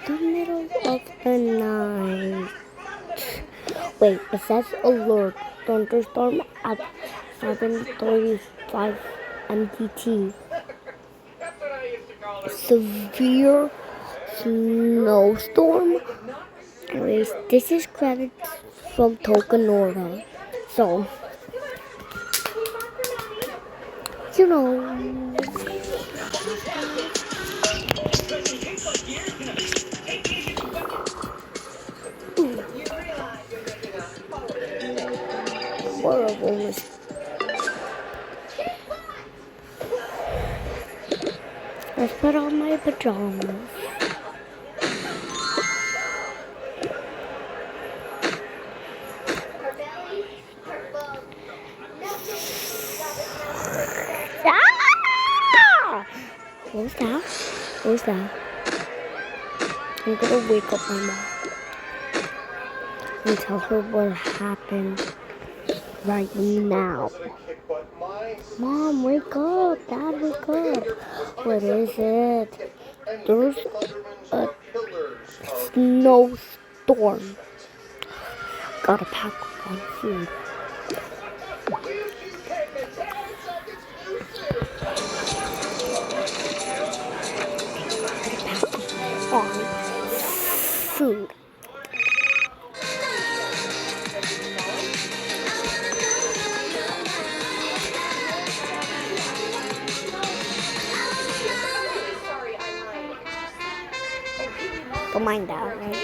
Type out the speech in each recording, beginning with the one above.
the middle of the night. Wait, it says alert. Thunderstorm at 7:35 MDT. Severe snowstorm. Anyways, this is credits from Tokanora. So, you know. Horrible mistake. Let's put on my pajamas. Ah! What's that? What's that? I'm gonna wake up my mom and tell her what happened right now. Mom, wake up. Dad, wake up. What is it? There's a snowstorm. Gotta pack on food. On food. Don't mind that, right?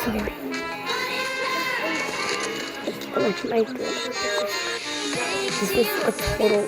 Sorry. It's my good. This is a total.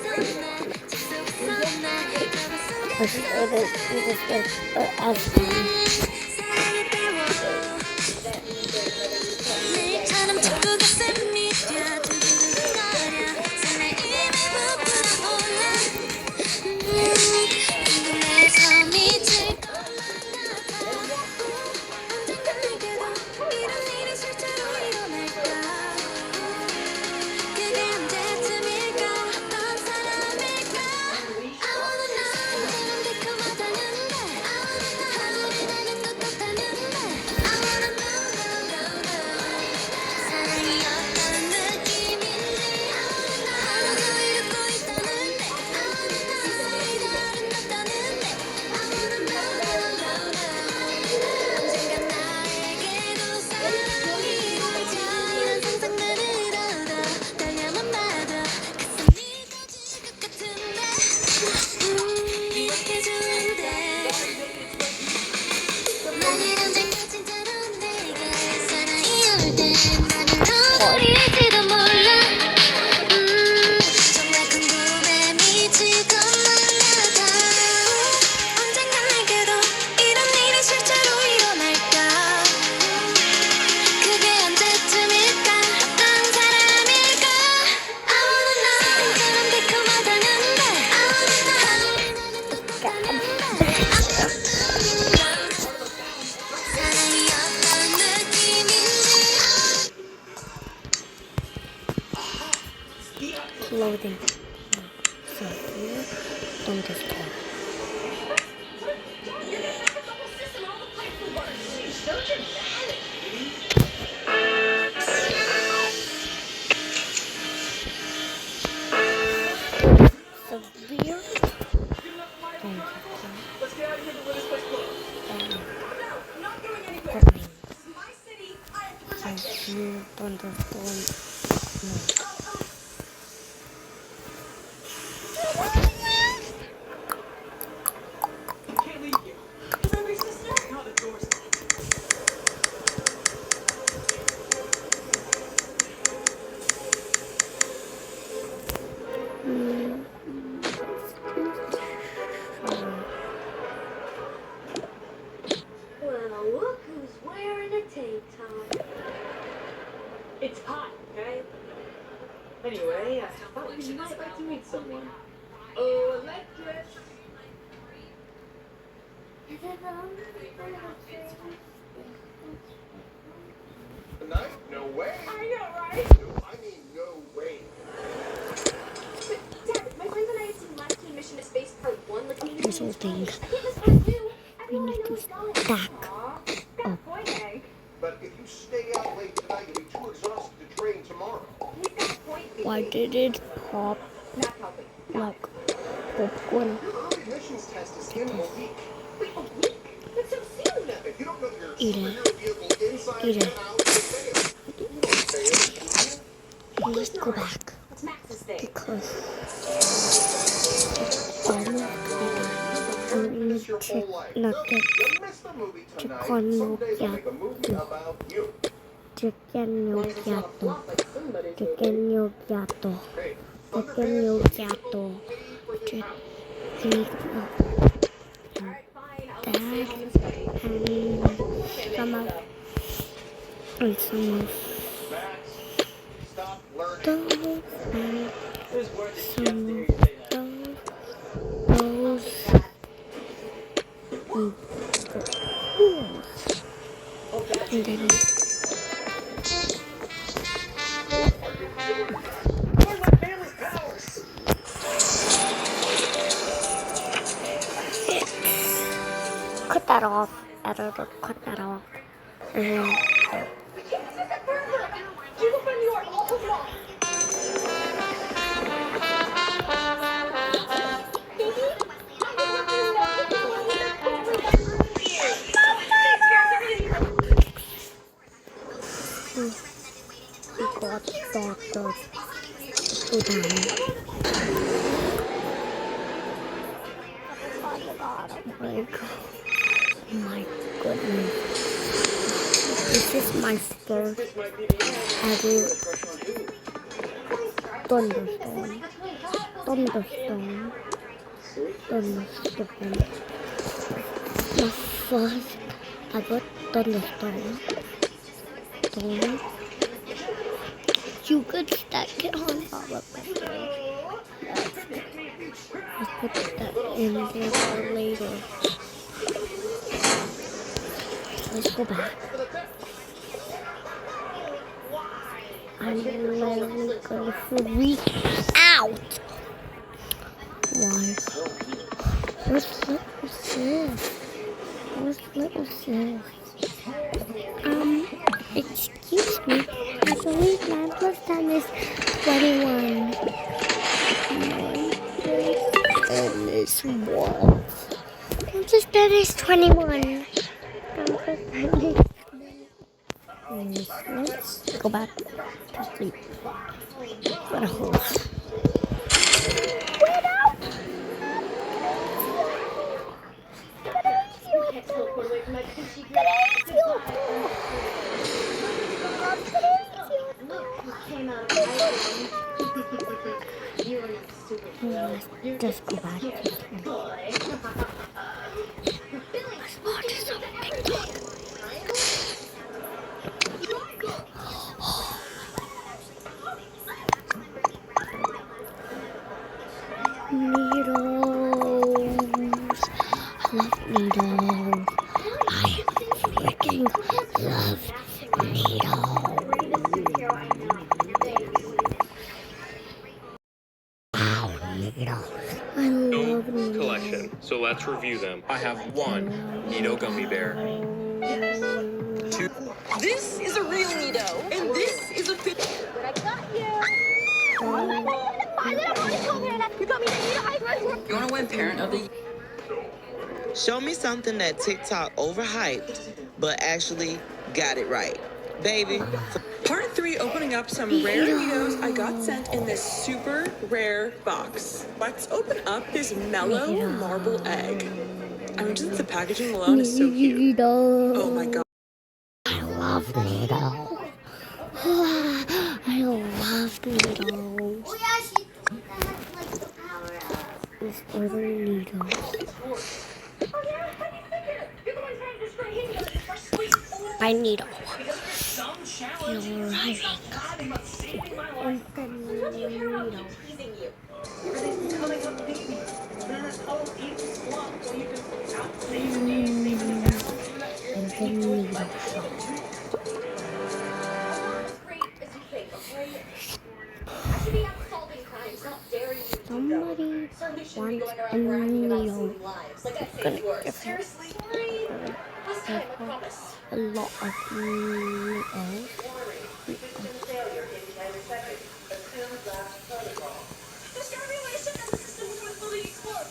Loading. So here, thunderstorm. Severe thunderstorm. Look who's wearing a tank top. It's hot, okay? Anyway, I thought you might like to meet someone. Oh, electric! Tonight? No way. I know, right? No, I mean no way. Dad, my friends and I whole thing. We need to stack up. But if you stay out late tonight, you'll be too exhausted to train tomorrow. Why did it pop like popcorn? Admissions test is in a week. Wait, a week? That's so soon. If you don't know your Eat it. superhero vehicle inside Eat and it. out, you fail. Let's go back What's Max's thing? because it's almost and we need to not get You missed the movie tonight. con Someday they'll make a yato. movie about you. Chicken no yato. Chicken no yato. Hey, Chicken no yato. Chicken that and some of Max, stop learning. those and some of those and then cut that off. Editor, cut that off. And we got doctor to die. Oh my goodness. This is my first ever thunderstorm. My first ever thunderstorm. You could stack it on top of it. Let's put that in there for later. Let's go back. I'm literally gonna freak out. Why? Where's little sis? Excuse me. I believe my plus time is 21. Is what? I'm just finished 21. Let's go back to sleep. What a horse. Let's just go back to sleep. Let's watch some TikTok. Needles. I love needles. I freaking love needles. Wow, needles. I love needles. Collection. So let's review them. I have 1 Nido gummy bear. 2. This is a real Nido, and this is a fit. But I got you. You want to win Parent of the Year? Show me something that TikTok overhyped, but actually got it right. Baby. Part 3, opening up some rare Nidos I got sent in this super rare box. Let's open up this mellow marble egg. I mean, just the packaging alone is so cute. Oh my god. I love needles. I love needles. Oh yeah, she has like the power up. This other needles. My needle. You're right. And the needle shop. Great as you think, okay? I should be out solving crimes, not daring you to somebody wants a needle, I'm gonna give him a lot of needles. The simulation of the systems was fully explode.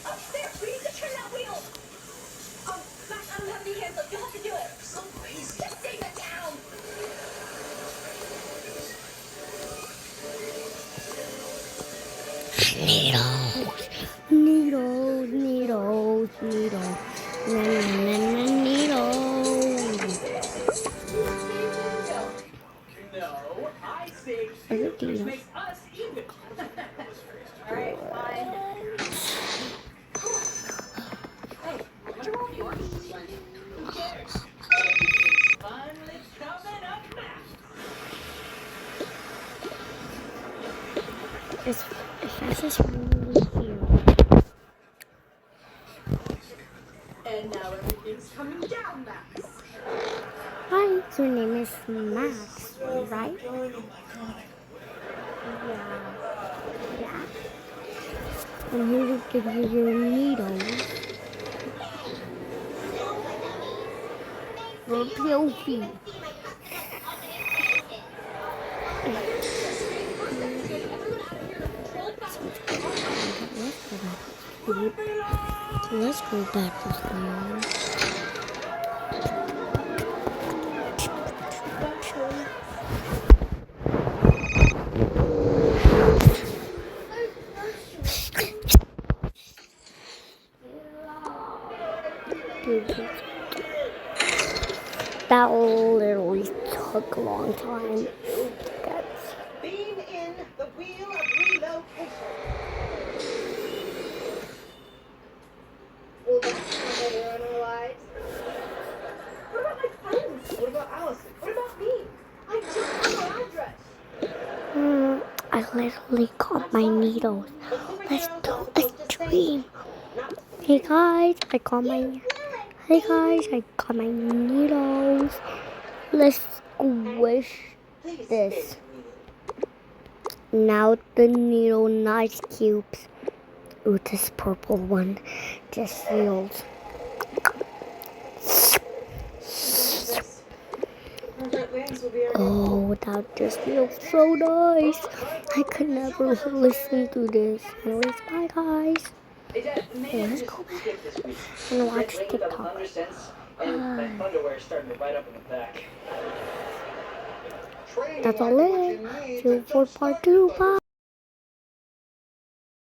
Up there, we need to turn that wheel. Max, I don't have any hands up. You'll have to do it. So crazy. Just save the town. Needles, needles, needles, needles, needles. No, I say Are the needles? makes us even. Alright, fine. Hey, what about yours? Who cares? Everything's finally coming up now. It's just really cute. And now everything's coming down, Max. Hi, your name is Max, right? Yeah. And here to give you your needles. Your trophy. Let's go back to school. That literally took a long time. That's Beam in the wheel of relocation. Well, that's not where we're on our lives. What about my friends? What about Allison? What about me? I just have our address. I literally got my needles. Let's do a stream. Hey guys, I got my needles. Let's squish this. Now the needle nice cubes. Ooh, this purple one just feels. Oh, that just feels so nice. I could never listen to this. Anyways, bye guys. Let's go back and watch TikTok. That's all it is. 2 for part 2. Bye.